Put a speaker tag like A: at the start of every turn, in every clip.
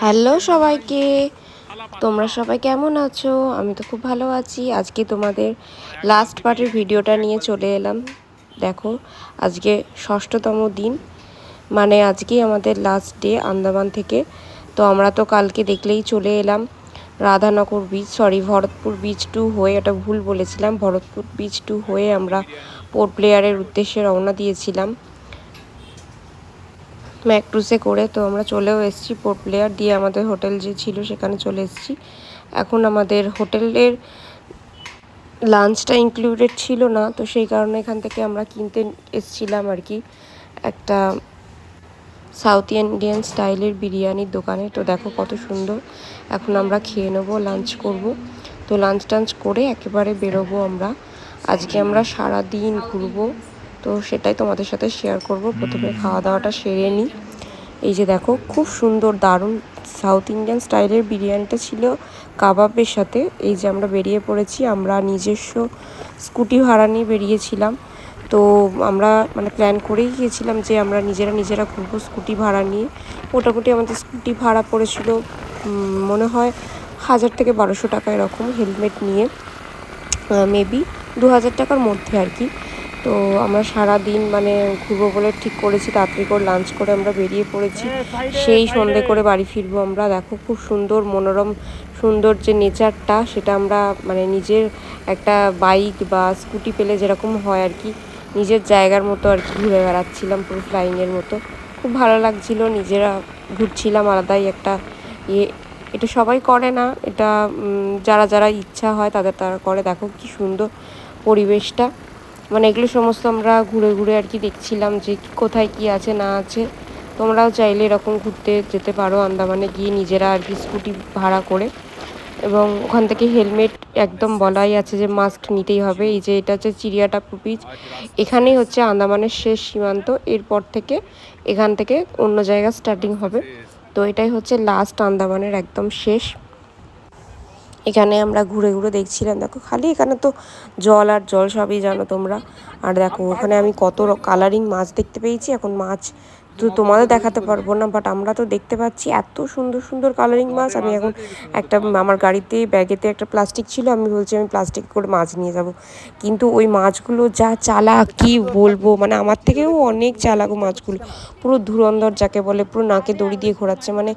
A: Hello সবাইকে, তোমরা সবাই কেমন আছো? আমি তো খুব ভালো আছি। আজকে তোমাদের লাস্ট পার্টের ভিডিওটা নিয়ে চলে এলাম। দেখো, আজকে ষষ্ঠতম দিন, মানে আজকেই আমাদের লাস্ট ডে আন্দামান থেকে। তো আমরা তো কালকে দেখলেই চলে এলাম রাধানগর বিচ, ভরতপুর বিচ টু হয়ে, এটা ভুল বলেছিলাম, ভরতপুর বিচ টু হয়ে আমরা পোর্ট ব্লেয়ারের উদ্দেশ্যে রওনা দিয়েছিলাম ম্যাক্রুসে করে। তো আমরা চলেও এসেছি পোর্ট ব্লেয়ার দিয়ে, আমাদের হোটেল যে ছিল সেখানে চলে এসেছি। এখন আমাদের হোটেলের লাঞ্চটা ইনক্লুডেড ছিল না, তো সেই কারণে এখান থেকে আমরা কিনতে এসেছিলাম আর কি একটা সাউথ ইন্ডিয়ান স্টাইলের বিরিয়ানির দোকানে। তো দেখো কত সুন্দর। এখন আমরা খেয়ে নেবো, লাঞ্চ করব। তো লাঞ্চ টাঞ্চ করে একেবারে বেরোবো আমরা। আজকে আমরা সারা দিন ঘুরবো, তো সেটাই তোমাদের সাথে শেয়ার করব। প্রথমে খাওয়া দাওয়াটা সেরে নিই। এই যে দেখো, খুব সুন্দর দারুণ সাউথ ইন্ডিয়ান স্টাইলের বিরিয়ানিটা ছিল কাবাবের সাথে। এই যে আমরা বেরিয়ে পড়েছি, আমরা নিজস্ব স্কুটি ভাড়া নিয়ে বেরিয়েছিলাম। তো আমরা মানে প্ল্যান করেই গিয়েছিলাম যে আমরা নিজেরা ঘুরবো স্কুটি ভাড়া নিয়ে। মোটামুটি আমাদের স্কুটি ভাড়া পড়েছিল মনে হয় 1000 থেকে 1200 টাকা এরকম, হেলমেট নিয়ে মেবি 2000 টাকার মধ্যে আর কি। তো আমরা সারা দিন মানে ঘুরবো বলে ঠিক করেছি, তাড়াতাড়ি করে লাঞ্চ করে আমরা বেরিয়ে পড়েছি। সেই সন্ধে করে বাড়ি ফিরবো আমরা। দেখো খুব সুন্দর মনোরম সুন্দর যে নেচারটা, সেটা আমরা মানে নিজের একটা বাইক বা স্কুটি পেলে যেরকম হয় আর কি, নিজের জায়গার মতো আর কি ঘুরে বেড়াচ্ছিলাম পুরো ফ্লাইংয়ের মতো। খুব ভালো লাগছিল, নিজেরা ঘুরছিলাম, আলাদাই একটা ইয়ে। এটা সবাই করে না, এটা যারা যারা ইচ্ছা হয় তারা করে। দেখো কি সুন্দর পরিবেশটা, মানে এগুলো সমস্ত আমরা ঘুরে ঘুরে আর কি দেখছিলাম যে কোথায় কি আছে না আছে। তোমরাও চাইলে এরকম ঘুরতে যেতে পারো আন্দামানে গিয়ে নিজেরা আর কি স্কুটি ভাড়া করে। এবং ওখান থেকে হেলমেট একদম বলাই আছে যে মাস্ক নিতেই হবে। এই যে এটা হচ্ছে চিড়িয়াটাপু বিচ, এখানেই হচ্ছে আন্দামানের শেষ সীমান্ত। এরপর থেকে এখান থেকে অন্য জায়গা স্টার্টিং হবে। তো এটাই হচ্ছে লাস্ট আন্দামানের একদম শেষ। এখানে আমরা ঘুরে ঘুরে দেখছিলাম। দেখো খালি এখানে তো জল আর জল, সবই জানো তোমরা। আর দেখো ওখানে আমি কত কালারিং মাছ দেখতে পেয়েছি। এখন মাছ তো তোমাদের দেখাতে পারবো না, বাট আমরা তো দেখতে পাচ্ছি এত সুন্দর সুন্দর কালারিং মাছ। আমি এখন একটা আমার গাড়িতে ব্যাগেতে একটা প্লাস্টিক ছিল, আমি বলছি আমি প্লাস্টিক করে মাছ নিয়ে যাব, কিন্তু ওই মাছগুলো যা চালাক কি বলবো, মানে আমার থেকেও অনেক চালাক মাছগুলো। পুরো ধুরন্ধর যাকে বলে, পুরো নাকে দড়ি দিয়ে ঘোরাচ্ছে, মানে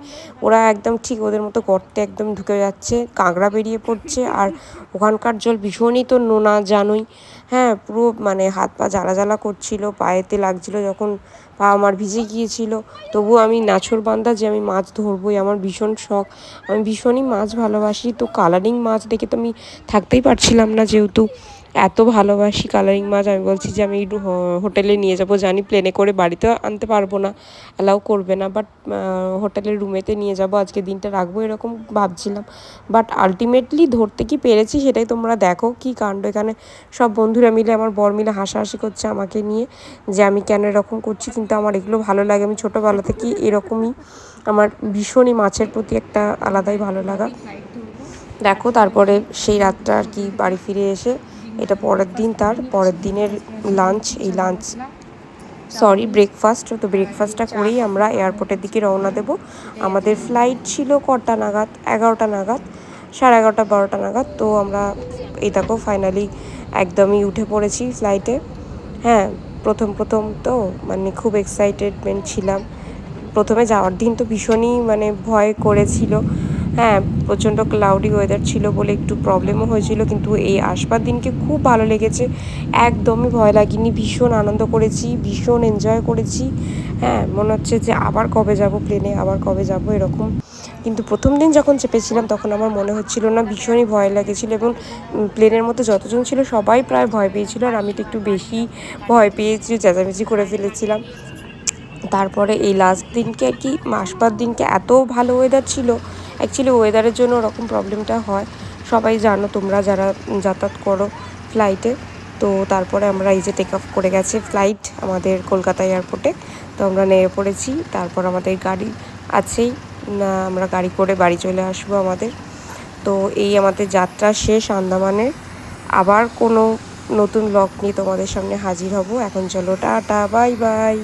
A: ওরা একদম ঠিক ওদের মতো গর্তে একদম ঢুকে যাচ্ছে, কাঁকড়া বেরিয়ে পড়ছে। আর ওখানকার জল ভীষণই তো নোনা জানোই। হ্যাঁ, পুরো মানে হাত পা জ্বালা জ্বালা করছিল, পায়েতে লাগছিল যখন পা আমার ভিজে গিয়েছিল। তবুও আমি নাছোড়বান্দা যে আমি মাছ ধরবোই, আমার ভীষণ শখ, আমি ভীষণই মাছ ভালোবাসি। তো কালারিং মাছ দেখে তো আমি থাকতেই পারছিলাম না, যেহেতু এত ভালোবাসি কালারিং মাছ। আমি বলছি যে আমি একটু হোটেলে নিয়ে যাব, জানি প্লেনে করে বাড়িতে আনতে পারবো না, অ্যালাউ করবে না, বাট হোটেলের রুমেতে নিয়ে যাব, আজকে দিনটা রাখবো এরকম ভাবছিলাম। বাট আলটিমেটলি ধরতে কি পেরেছি সেটাই তোমরা দেখো কি কাণ্ড। এখানে সব বন্ধুরা মিলে, আমার বর মিলে হাসাহাসি করছে আমাকে নিয়ে যে আমি কেন এরকম করছি, কিন্তু আমার এগুলো ভালো লাগে। আমি ছোটোবেলা থেকেই এরকমই, আমার ভীষণই মাছের প্রতি একটা আলাদাই ভালো লাগা। দেখো তারপরে সেই রাতটা আর কি বাড়ি ফিরে এসে, এটা পরের দিন, তার পরের দিনের লাঞ্চ, এই লাঞ্চ ব্রেকফাস্ট। তো ব্রেকফাস্টটা করেই আমরা এয়ারপোর্টের দিকে রওনা দেব। আমাদের ফ্লাইট ছিল কটা নাগাদ, 11টা নাগাদ, 11:30 12টা নাগাদ। তো আমরা এই দেখো ফাইনালি একদমই উঠে পড়েছি ফ্লাইটে। হ্যাঁ, প্রথম তো মানে খুব এক্সাইটেডমেন্ট ছিলাম। প্রথমে যাওয়ার দিন তো ভীষণই মানে ভয় করেছিল। হ্যাঁ, প্রচণ্ড ক্লাউডি ওয়েদার ছিল বলে একটু প্রবলেমও হয়েছিল, কিন্তু এই আসবার দিনকে খুব ভালো লেগেছে, একদমই ভয় লাগেনি। ভীষণ আনন্দ করেছি, ভীষণ এনজয় করেছি। হ্যাঁ, মনে হচ্ছে যে আবার কবে যাব প্লেনে, আবার কবে যাব এরকম। কিন্তু প্রথম দিন যখন চেপেছিলাম তখন আমার মনে হচ্ছিল না, ভীষণই ভয় লেগেছিল। এবং প্লেনের মধ্যে যতজন ছিল সবাই প্রায় ভয় পেয়েছিল, আর আমি তো একটু বেশি ভয় পেয়েছি, চেঁচামেচি করে ফেলেছিলাম। তারপরে এই লাস্ট দিনকে আর কি, আসবার দিনকে এত ভালো ওয়েদার ছিল। অ্যাকচুয়ালি ওয়েদারের জন্য ওরকম প্রবলেমটা হয়, সবাই জানো তোমরা যারা যাতায়াত করো ফ্লাইটে। তো তারপরে আমরা এই যে টেক অফ করে গেছে ফ্লাইট আমাদের কলকাতা এয়ারপোর্টে। তো আমরা নেমে পড়েছি, তারপর আমাদের গাড়ি আছেই, আমরা গাড়ি করে বাড়ি চলে আসবো আমাদের। তো এই আমাদের যাত্রা শেষ আন্দামানের। আবার কোনো নতুন ব্লগ নিয়ে তোমাদের সামনে হাজির হব। এখন চলো টাটা, বাই বাই।